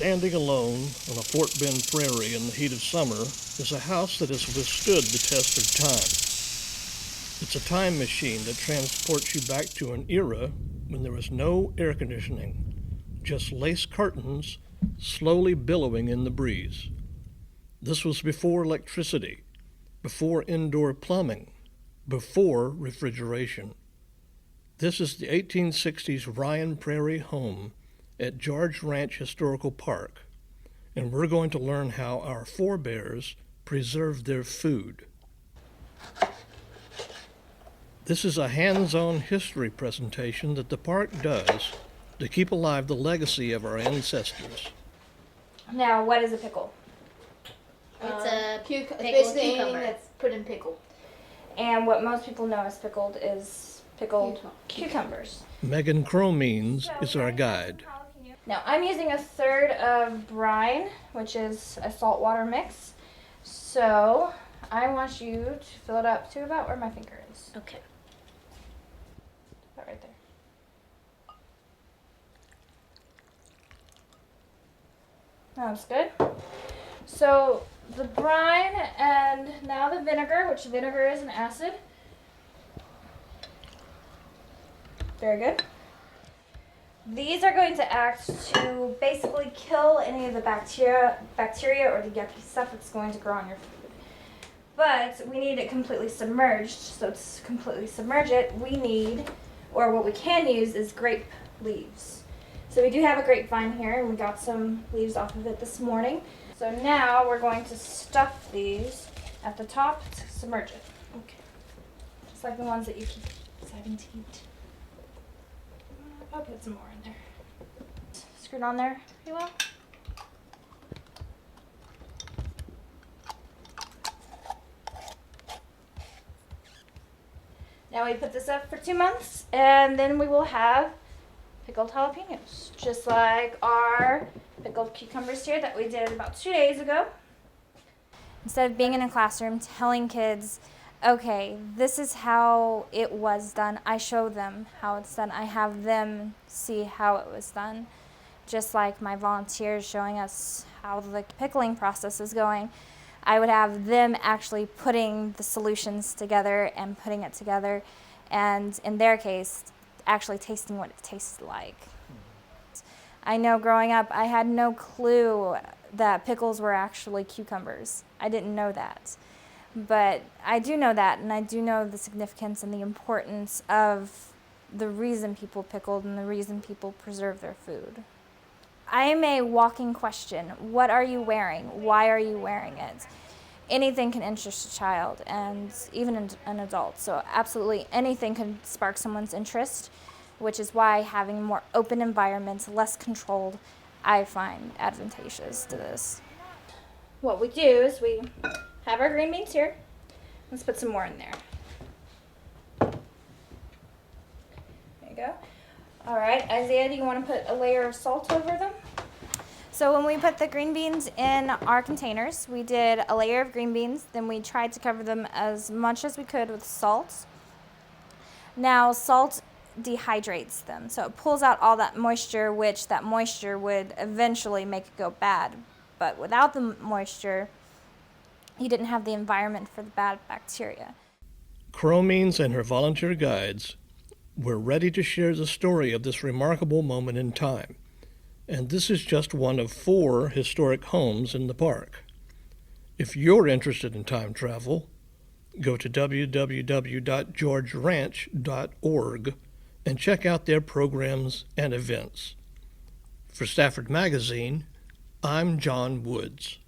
Standing alone on a Fort Bend prairie in the heat of summer is a house that has withstood the test of time. It's a time machine that transports you back to an era when there was no air conditioning, just lace curtains slowly billowing in the breeze. This was before electricity, before indoor plumbing, before refrigeration. This is the 1860s Ryan Prairie home at George Ranch Historical Park, and we're going to learn how our forebears preserved their food. This is a hands-on history presentation that the park does to keep alive the legacy of our ancestors. Now, what is a pickle? It's a basically anything cucumber. that's put in pickle. And what most people know as pickled is pickled cucumbers. Megan Cromines is our guide. Now, I'm using a third of brine, which is a saltwater mix. So, I want you to fill it up to about where my finger is. Okay. About right there. That's good. So, the brine and now the vinegar, which vinegar is an acid. Very good. These are going to act to basically kill any of the bacteria or the yucky stuff that's going to grow on your food. But we need it completely submerged. So to completely submerge it, we need, or what we can use is grape leaves. So we do have a grapevine here, and we got some leaves off of it this morning. So now we're going to stuff these at the top to submerge it. Okay. Just like the ones that you keep deciding to eat. I'll put some more in there. Screw it on there pretty well. Now we put this up for 2 months, and then we will have pickled jalapenos, just like our pickled cucumbers here that we did about 2 days ago. Instead of being in a classroom telling kids, okay, this is how it was done, I show them how it's done. I have them see how it was done. Just like my volunteers showing us how the pickling process is going, I would have them actually putting the solutions together and putting it together, and in their case, actually tasting what it tasted like. I know growing up, I had no clue that pickles were actually cucumbers. I didn't know that. But I do know that, and I do know the significance and the importance of the reason people pickled and the reason people preserve their food. I am a walking question. What are you wearing? Why are you wearing it? Anything can interest a child and even an adult. So absolutely anything can spark someone's interest, which is why having a more open environment, less controlled, I find advantageous to this. What we do is we have our green beans here. Let's put some more in there. There you go. All right, Isaiah, do you want to put a layer of salt over them? So when we put the green beans in our containers, we did a layer of green beans, then we tried to cover them as much as we could with salt. Now, salt dehydrates them, so it pulls out all that moisture, which that moisture would eventually make it go bad. But without the moisture, you didn't have the environment for the bad bacteria. Cromines and her volunteer guides were ready to share the story of this remarkable moment in time. And this is just one of 4 historic homes in the park. If you're interested in time travel, go to www.georgeranch.org and check out their programs and events. For Stafford Magazine, I'm John Woods.